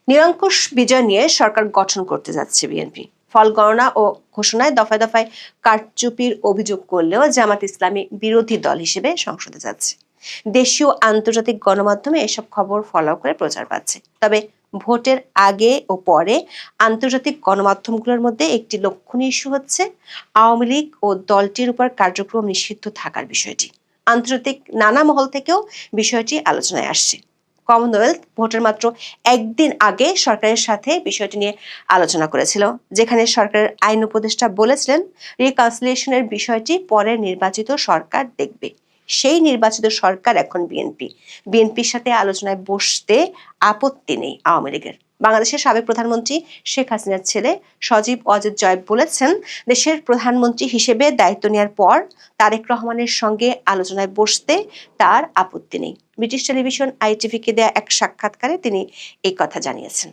নিরঙ্কুশ বিজয় নিয়ে সরকার গঠন করতে যাচ্ছে বিএনপি। ফল গণনা ও ঘোষণায় দফায় দফায় কারচুপির অভিযোগ করলেও জামাত ইসলামী বিরোধী দল হিসেবে সংসদে যাচ্ছে। দেশীয় আন্তর্জাতিক গণমাধ্যমে এসব খবর ফলো করে প্রচার পাচ্ছে। তবে ভোটের আগে ও পরে আন্তর্জাতিক গণমাধ্যমগুলোর মধ্যে একটি লক্ষণীয় ইস্যু হচ্ছে আওয়ামী লীগ ও দলটির উপর কার্যক্রম নিষিদ্ধ থাকার বিষয়টি। আন্তর্জাতিক নানা মহল থেকেও বিষয়টি আলোচনায় আসছে। কমনওয়েলথ ভোটের মাত্র একদিন আগে সরকারের সাথে বিষয়টি নিয়ে আলোচনা করেছিল, যেখানে সরকারের আইন উপদেষ্টা বলেছিলেন রিকনসিলিয়েশনের বিষয়টি পরে নির্বাচিত সরকার দেখবে। সেই নির্বাচিত সরকার এখন বিএনপির সাথে আলোচনায় বসতে আপত্তি নেই আওয়ামী লীগের। বাংলাদেশের সাবেক প্রধানমন্ত্রী শেখ হাসিনার ছেলে সজীব ওয়াজেদ জয় বলেছেন, দেশের প্রধানমন্ত্রী হিসেবে দায়িত্ব নেওয়ার পর তারেক রহমানের সঙ্গে আলোচনায় বসতে তার আপত্তি নেই। ব্রিটিশ টেলিভিশন ITV-কে দেয়া এক সাক্ষাৎকারে তিনি এই কথা জানিয়েছেন।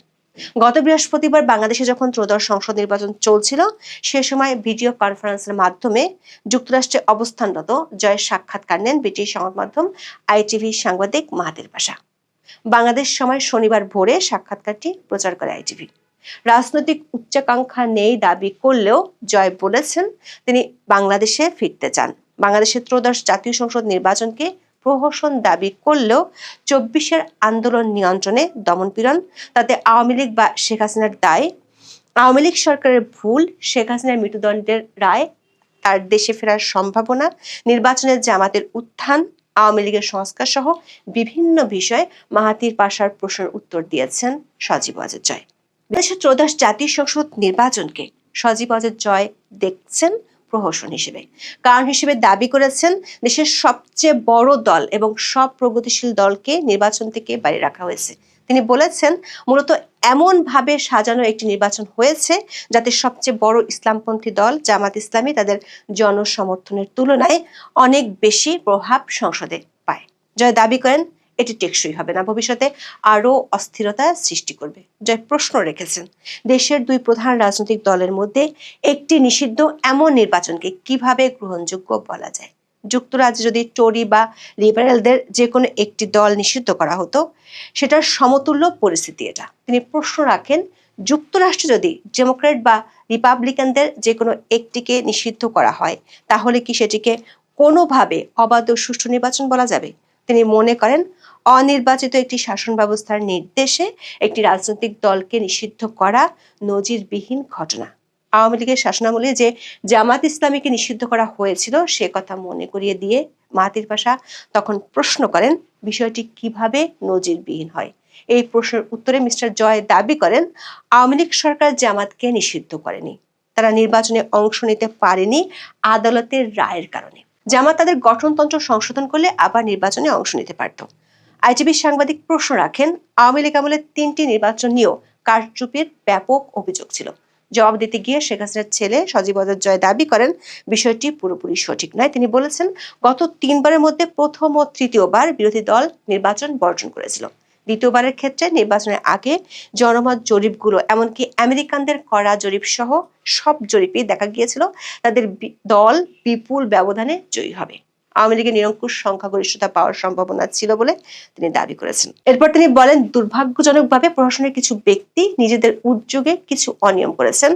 গত বৃহস্পতিবার বাংলাদেশে যখন ত্রয়োদশ সংসদ নির্বাচন চলছিল, সে সময় ভিডিও কনফারেন্সের মাধ্যমে যুক্তরাষ্ট্রে অবস্থানরত জয়ের সাক্ষাৎকার নেন ব্রিটিশ সংবাদ মাধ্যম ITV সাংবাদিক মাহাতির পাশা। বাংলাদেশ সময় শনিবার ভোরে সাক্ষাৎকারটি প্রচার করে ITV। রাজনৈতিক উচ্চাকাঙ্ক্ষা নেই দাবি করলেও জয় বলেছেন তিনি বাংলাদেশে ফিরতে চান। বাংলাদেশের ত্রয়োদশ জাতীয় সংসদ নির্বাচনকে প্রহসন দাবি করলেও 24-এর আন্দোলন নিয়ন্ত্রণে দমনপীড়ন, তাতে আওয়ামী লীগ বা শেখ হাসিনার দায়, আওয়ামী লীগ সরকারের ভুল, শেখ হাসিনার মৃত্যুদণ্ডের রায়, তার দেশে ফেরার সম্ভাবনা, নির্বাচনের জামাতের উত্থান, আওয়ামী লীগের সংস্কার সহ বিভিন্ন বিষয়ে মাহাতির পাশার প্রশ্নের উত্তর দিয়েছেন সজীব ওয়াজেদ জয়। দেশের ত্রয়োদশ জাতীয় সংসদ নির্বাচনকে সজীব ওয়াজেদ জয় দেখছেন প্রহসন হিসেবে। কারণ হিসেবে দাবি করেছেন দেশের সবচেয়ে বড় দল এবং সব প্রগতিশীল দলকে নির্বাচন থেকে বাইরে রাখা হয়েছে। তিনি বলেছেন, মূলত এমন ভাবে সাজানো একটি নির্বাচন হয়েছে যাতে সবচেয়ে বড় ইসলামপন্থী দল জামাত ইসলামী তাদের জনসমর্থনের তুলনায় অনেক বেশি প্রভাব সংসদে পায়। জয় দাবি করেন এটি টেকসই হবে না, ভবিষ্যতে আরো অস্থিরতা সৃষ্টি করবে। জয় প্রশ্ন রেখেছেন, দেশের দুই প্রধান রাজনৈতিক দলের মধ্যে একটি নিষিদ্ধ এমন নির্বাচনকে কিভাবে গ্রহণযোগ্য বলা যায়? যুক্তরাজ্যে যদি টরি বা লিবারেলদের যে কোনো একটি দল নিষিদ্ধ করা হতো, সেটার সমতুল্য পরিস্থিতি এটা। তিনি প্রশ্ন রাখেন, যুক্তরাষ্ট্রে যদি ডেমোক্রেট বা রিপাবলিকানদের যে কোনো একটিকে নিষিদ্ধ করা হয়, তাহলে কি সেটিকে কোনোভাবে অবাধ ও সুষ্ঠু নির্বাচন বলা যাবে? তিনি মনে করেন, অনির্বাচিত একটি শাসন ব্যবস্থার নির্দেশে একটি রাজনৈতিক দলকে নিষিদ্ধ করা নজিরবিহীন ঘটনা। আওয়ামী লীগের শাসনামলে যে জামাত ইসলামীকে নিষিদ্ধ করা হয়েছিল সে কথা মনে করিয়ে দিয়ে মাহাতির পাশা তখন প্রশ্ন করেন, বিষয়টি কিভাবে নজিরবিহীন হয়? এই প্রশ্নের উত্তরে মিস্টার জয় দাবি করেন, আওয়ামী লীগ সরকার জামাতকে নিষিদ্ধ করেনি, তারা নির্বাচনে অংশ নিতে পারেনি আদালতের রায়ের কারণে। জামাত তাদের গঠনতন্ত্র সংশোধন করলে আবার নির্বাচনে অংশ নিতে পারত। ITV সাংবাদিক প্রশ্ন রাখেন, আওয়ামী লীগ আমলে 3টি নির্বাচন নিয়েও কারচুপির ব্যাপক অভিযোগ ছিল। জবাব দিতে গিয়ে শেখ হাসিনার ছেলে সজীব ওয়াজেদ জয় দাবি করেন বিষয়টি পুরোপুরি সঠিক নয়। তিনি বলেছেন, গত 3বারের মধ্যে প্রথম ও তৃতীয়বার বিরোধী দল নির্বাচন বর্জন করেছিল। দ্বিতীয়বারের ক্ষেত্রে নির্বাচনের আগে জনমত জরিপগুলো, এমনকি আমেরিকানদের করা জরিপ সহ সব জরিপেই দেখা গিয়েছিল তাদের দল বিপুল ব্যবধানে জয়ী হবে। আওয়ামী লীগের নিরঙ্কুশ সংখ্যাগরিষ্ঠতা পাওয়ার সম্ভাবনা ছিল বলে তিনি দাবি করেছেন। এরপর তিনি বলেন, দুর্ভাগ্যজনকভাবে প্রশাসনের কিছু ব্যক্তি নিজেদের উদ্যোগে কিছু অনিয়ম করেছেন,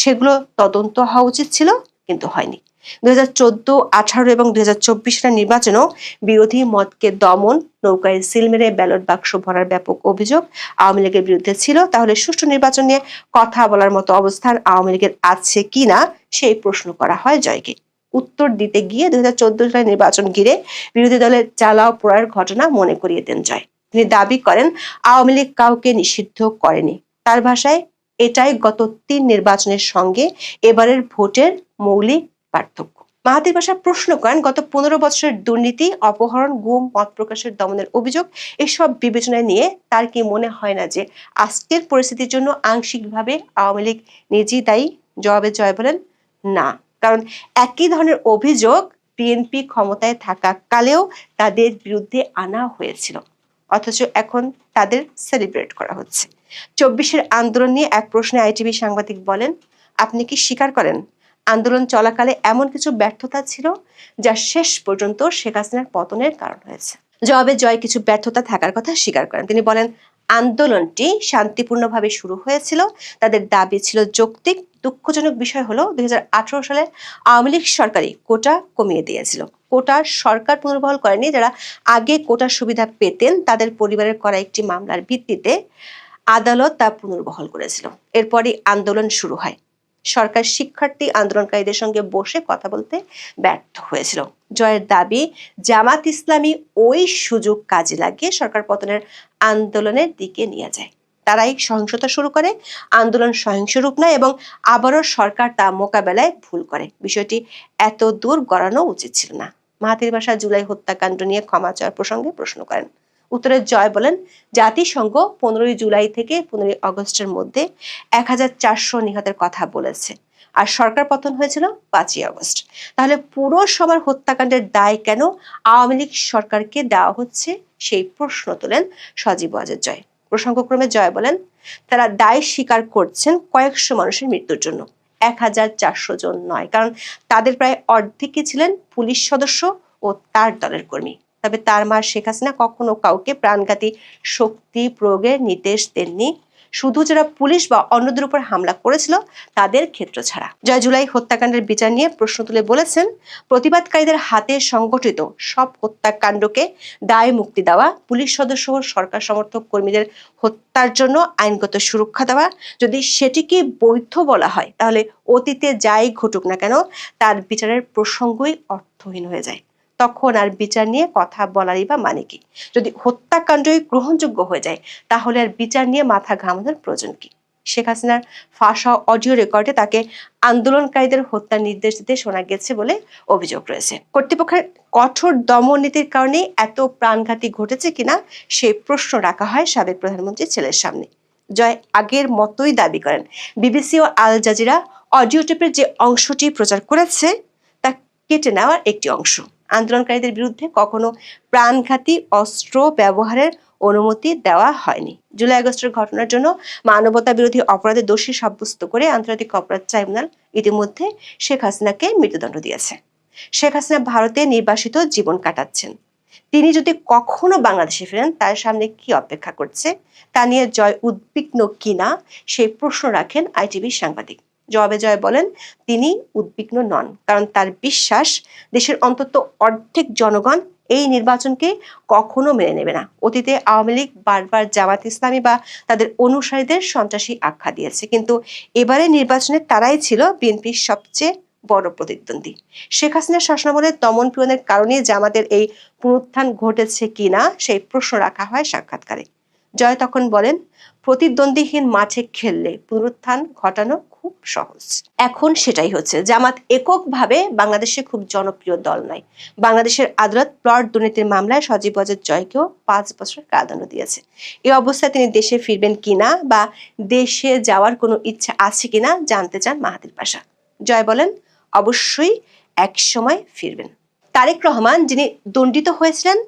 সেগুলো তদন্ত হওয়া উচিত ছিল, কিন্তু হয়নি। 2014, 18 এবং 2024 সালের নির্বাচনেও বিরোধী মতকে দমন, নৌকায় সিল মেরে ব্যালট বাক্স ভরার ব্যাপক অভিযোগ আওয়ামী লীগের বিরুদ্ধে ছিল। তাহলে সুষ্ঠু নির্বাচন নিয়ে কথা বলার মতো অবস্থান আওয়ামী লীগের আছে কিনা সেই প্রশ্ন করা হয় জয়কে। উত্তর দিতে গিয়ে 2014 সালের নির্বাচন ঘিরে বিরোধী দলের জ্বালাও পোড়ার ঘটনা মনে করিয়ে দেন জয়। তিনি দাবি করেন, আওয়ামী লীগ কাউকে নিষিদ্ধ করেনি। তার ভাষায়, এটাই গত 3 নির্বাচনের সঙ্গে এবারের ভোটের মৌলিক পার্থক্য। মাহাতির পাশা প্রশ্ন করেন, গত 15 বছরের দুর্নীতি, অপহরণ, গুম, মত প্রকাশের দমনের অভিযোগ, এসব বিবেচনায় নিয়ে তার কি মনে হয় না যে আজকের পরিস্থিতির জন্য আংশিকভাবে আওয়ামী লীগ নিজেই দায়ী? জবাবে জয় বলেন, না, কারণ একই ধরনের অভিযোগ বিএনপি ক্ষমতায় থাকাকালেও তাদের বিরুদ্ধে আনা হয়েছিল, অথচ এখন তাদের সেলিব্রেট করা হচ্ছে। 24-এর আন্দোলন নিয়ে এক প্রশ্নে ITV সাংবাদিক বলেন, আপনি কি স্বীকার করেন আন্দোলন চলাকালে এমন কিছু ব্যর্থতা ছিল যা শেষ পর্যন্ত শেখ হাসিনার পতনের কারণ হয়েছে? জবাবে জয় কিছু ব্যর্থতা থাকার কথা স্বীকার করেন। তিনি বলেন, আন্দোলনটি শান্তিপূর্ণভাবে শুরু হয়েছিল। তাদের দাবি ছিল যৌক্তিক। দুঃখজনক বিষয় হলো 2018 সালে আওয়ামী লীগ সরকারই কোটা কমিয়ে দিয়েছিল। কোটা সরকার পুনর্বহাল করেনি। যারা আগে কোটার সুবিধা পেতেন তাদের পরিবারের করা একটি মামলার ভিত্তিতে আদালত তা পুনর্বহাল করেছিল। এরপরই আন্দোলন শুরু হয়। সরকার শিক্ষার্থী আন্দোলনকারীদের সঙ্গে বসে কথা বলতে ব্যর্থ হয়েছিল। জয়ের দাবি জামাত ইসলামী ওই সুযোগ কাজে লাগিয়ে সরকার পতনের আন্দোলনের দিকে নিয়ে যায়। তারাই সহিংসতা শুরু করে। আন্দোলন সহিংস রূপ নেয় এবং আবারও সরকার তা মোকাবেলায় ভুল করে। বিষয়টি এত দূর গড়ানো উচিত ছিল না। মাহাথির বাশা জুলাই হত্যাকাণ্ড নিয়ে ক্ষমা চাওয়ার প্রসঙ্গে প্রশ্ন করেন। উত্তরে জয় বলেন, জাতিসংঘ 15 জুলাই থেকে 15 আগস্টের মধ্যে 1400 নিহতের কথা বলেছে, আর সরকার পতন হয়েছিল 5 আগস্ট। তাহলে পুরো সবার হত্যাকাণ্ডের দায় কেন আওয়ামী লীগ সরকারকে দেওয়া হচ্ছে, সেই প্রশ্ন তোলেন সজীব ওয়াজেদ জয়। প্রসঙ্গক্রমে জয় বলেন, তারা দায় স্বীকার করছেন কয়েকশো মানুষের মৃত্যুর জন্য, 1400 জন নয়, কারণ তাদের প্রায় অর্ধেকই ছিলেন পুলিশ সদস্য ও তার দলের কর্মী। তবে তার মা শেখ হাসিনা কখনো কাউকে প্রাণঘাতী শক্তি প্রয়োগের নির্দেশ দেননি, শুধু যারা পুলিশ বা অন্যদের উপর হামলা করেছিল তাদের ক্ষেত্র ছাড়া। জয় জুলাই হত্যাকাণ্ডের বিচার নিয়ে প্রশ্ন তুলে বলেছেন, প্রতিবাদকারীদের হাতে সংগঠিত সব হত্যাকাণ্ডকে দায় মুক্তি দেওয়া, পুলিশ সদস্য ও সরকার সমর্থক কর্মীদের হত্যার জন্য আইনগত সুরক্ষা দেওয়া, যদি সেটিকে বৈধ বলা হয় তাহলে অতীতে যাই ঘটুক না কেন তার বিচারের প্রসঙ্গই অর্থহীন হয়ে যায়। তখন আর বিচার নিয়ে কথা বলারই বা মানে কি? যদি হত্যাকাণ্ডই গ্রহণযোগ্য হয়ে যায় তাহলে আর বিচার নিয়ে মাথা ঘামানোর প্রয়োজন কি? শেখ হাসিনার ফাঁস অডিও রেকর্ডে তাকে আন্দোলনকারীদের হত্যার নির্দেশ দিতে শোনা গেছে বলে অভিযোগ রয়েছে। কর্তৃপক্ষের কঠোর দমন নীতির কারণে এত প্রাণঘাতী ঘটেছে কিনা সেই প্রশ্ন রাখা হয় সাবেক প্রধানমন্ত্রীর ছেলের সামনে। জয় আগের মতোই দাবি করেন, বিবিসি ও আল জাজিরা অডিও টেপের যে অংশটি প্রচার করেছে তা কেটে নেওয়ার একটি অংশ। আন্দোলনকারীদের বিরুদ্ধে কখনো প্রাণঘাতী অস্ত্র ব্যবহারের অনুমতি দেওয়া হয়নি। জুলাই আগস্টের ঘটনার জন্য মানবতা বিরোধী অপরাধে দোষী সাব্যস্ত করে আন্তর্জাতিক অপরাধ ট্রাইব্যুনাল ইতিমধ্যে শেখ হাসিনাকে মৃত্যুদণ্ড দিয়েছে। শেখ হাসিনা ভারতে নির্বাসিত জীবন কাটাচ্ছেন। তিনি যদি কখনো বাংলাদেশে ফেরেন তার সামনে কি অপেক্ষা করছে তা নিয়ে জয় উদ্বিগ্ন কিনা সেই প্রশ্ন রাখেন আইটিভির সাংবাদিক। জবাবে জয় বলেন, তিনি উদ্বিগ্ন নন, কারণ তার বিশ্বাস দেশের অন্তত অর্ধেক জনগণ এই নির্বাচনকে কখনো মেনে নেবে না। অতীতে আওয়ামী লীগ বারবার জামাত ইসলামী বা তাদের অনুসারীদের সন্ত্রাসী আখ্যা দিয়েছে, কিন্তু এবারে নির্বাচনে তারাই ছিল বিএনপির সবচেয়ে বড় প্রতিদ্বন্দ্বী। শেখ হাসিনার শাসনামলের দমন পীড়নের কারণে জামাতের এই পুনরুত্থান ঘটেছে কিনা সেই প্রশ্ন রাখা হয় সাক্ষাৎকারে। জয় তখন বলেন, প্রতিদ্বন্দ্বীহীন মাঠে খেললে পুনরুত্থান ঘটানো খুব সহজ। এখন সেটাই হচ্ছে। জামাত এককভাবে বাংলাদেশে খুব জনপ্রিয় দল নয়। বাংলাদেশের আদালত প্লট দুর্নীতির মামলায় সজীব ওয়াজেদ জয়কেও 5 বছর কারাদণ্ড দিয়েছে। এই অবস্থায় তিনি দেশে ফিরবেন কিনা বা দেশে যাওয়ার কোনো ইচ্ছা আছে কিনা জানতে চান মাহাথির বাশা। জয় বলেন, অবশ্যই এক সময় ফিরবেন। তারেক রহমান, যিনি দণ্ডিত হয়েছিলেন,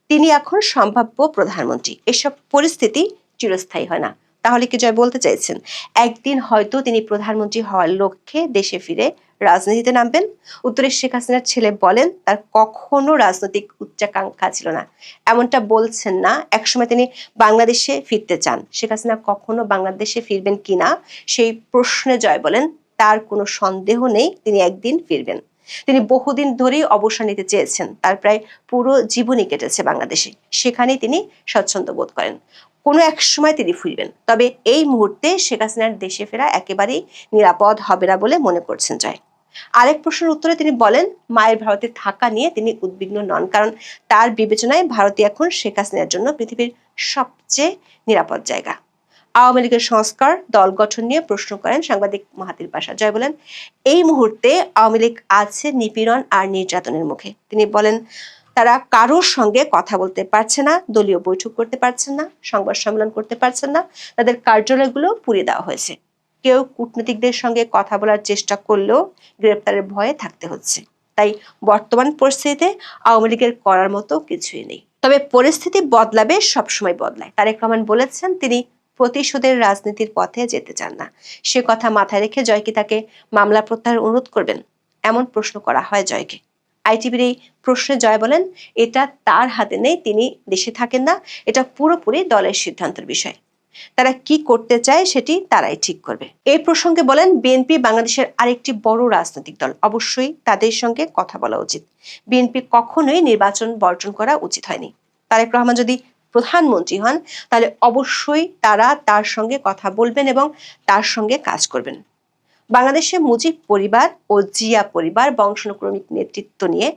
তিনি এখন সম্ভাব্য প্রধানমন্ত্রী। এসব পরিস্থিতি চিরস্থায়ী হয় না। তাহলে কি জয় বলতে চাইছেন একদিন হয়তো তিনি প্রধানমন্ত্রী হওয়ার লক্ষ্যে দেশে ফিরে রাজনীতিতে নামবেন? উত্তরে শেখ হাসিনার ছেলে বলেন, তার কখনো রাজনৈতিক উচ্চাকাঙ্ক্ষা ছিল না। এমনটা বলছেন না, একসময় তিনি বাংলাদেশে ফিরতে চান। শেখ হাসিনা কখনো বাংলাদেশে ফিরবেন কিনা সেই প্রশ্নে জয় বলেন, তার কোনো সন্দেহ নেই তিনি একদিন ফিরবেন। তিনি বহুদিন ধরেই অবসর নিতে চেয়েছেন। তার প্রায় পুরো জীবনই কেটেছে বাংলাদেশে। সেখানেই তিনি স্বচ্ছন্দ বোধ করেন। কোনো এক সময় তিনি ফিরবেন। তবে এই মুহূর্তে শেখ হাসিনার দেশে ফেরা একেবারেই নিরাপদ হবে না বলে মনে করছেন জয়। আরেক প্রশ্নের উত্তরে তিনি বলেন, মায়ের ভারতে থাকা নিয়ে তিনি উদ্বিগ্ন নন, কারণ তার বিবেচনায় ভারতই এখন শেখ হাসিনার জন্য পৃথিবীর সবচেয়ে নিরাপদ জায়গা। আওয়ামী লীগের সংস্কার দল গঠন নিয়ে প্রশ্ন করেন সাংবাদিক মাহাথির বাশা। জয় বলেন, এই মুহূর্তে আওয়ামী লীগ আছে নিপীড়ন আর নির্যাতনের মুখে। তিনি বলেন, তারা কারোর সঙ্গে কথা বলতে পারছে না, দলীয় বৈঠক করতে পারছেন না, সংবাদ সম্মেলন করতে পারছেন না, তাদের কার্যালয়গুলো পুড়িয়ে দেওয়া হয়েছে। কেউ কূটনীতিকদের সঙ্গে কথা বলার চেষ্টা করলেও গ্রেপ্তারের ভয়ে থাকতে হচ্ছে। তাই বর্তমান পরিস্থিতিতে আওয়ামী লীগের করার মতো কিছুই নেই। তবে পরিস্থিতি বদলাবে, সবসময় বদলায়। তারেক রহমান বলেছেন তিনি প্রতিশোধের রাজনীতির পথে যেতে চান না। সে কথা মাথায় রেখে জয় কি তাকে মামলা প্রত্যাহার অনুরোধ করবেন? এমন প্রশ্ন করা হয় জয়কে। আইটিভির এই প্রশ্নে জয় বলেন, এটা তার হাতে নেই, তিনি দেশে থাকেন না, এটা পুরোপুরি দলের সিদ্ধান্তের বিষয়। তারা কি করতে চায় সেটি তারাই ঠিক করবে। এই প্রসঙ্গে বলেন, বিএনপি বাংলাদেশের আরেকটি বড় রাজনৈতিক দল, অবশ্যই তাদের সঙ্গে কথা বলা উচিত। বিএনপি কখনোই নির্বাচন বর্জন করা উচিত হয়নি। তারেক রহমান যদি প্রধানমন্ত্রী হন তাহলে অবশ্যই তারা তার সঙ্গে কথা বলবেন এবং তার সঙ্গে কাজ করবেন। বাংলাদেশে মুজিব পরিবার ও জিয়া পরিবার বংশানুক্রমিক নেতৃত্ব নিয়ে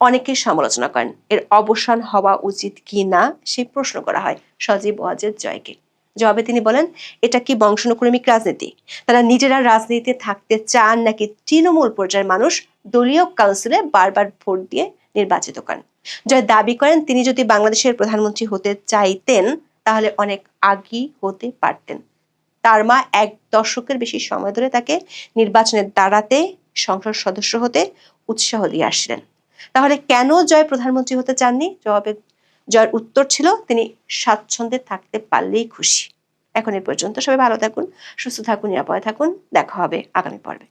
অনেকের সমালোচনা করেন। এর অবসান হওয়া উচিত কি না সেই প্রশ্ন করা হয় সজীব ওয়াজেদ জয়কে। জবাবে তিনি বলেন, এটা কি বংশানুক্রমিক রাজনীতি? তারা নিজেরা রাজনীতিতে থাকতে চান নাকি তৃণমূল পর্যায়ের মানুষ দলীয় কাউন্সিলে বারবার ভোট দিয়ে নির্বাচিত করেন? জয় দাবি করেন, তিনি যদি বাংলাদেশের প্রধানমন্ত্রী হতে চাইতেন তাহলে অনেক আগেই হতে পারতেন। তার মা 1 দশকের বেশি সময় ধরে তাকে নির্বাচনে দাঁড়াতে, সংসদ সদস্য হতে উৎসাহ দিয়ে আসছিলেন। তাহলে কেন জয় প্রধানমন্ত্রী হতে চাননি? জবাবে জয়ের উত্তর ছিল, তিনি স্বাচ্ছন্দ্যে থাকতে পারলেই খুশি। এখন এই পর্যন্ত। সবাই ভালো থাকুন, সুস্থ থাকুন, নিরাপদে থাকুন। দেখা হবে আগামী পর্বে।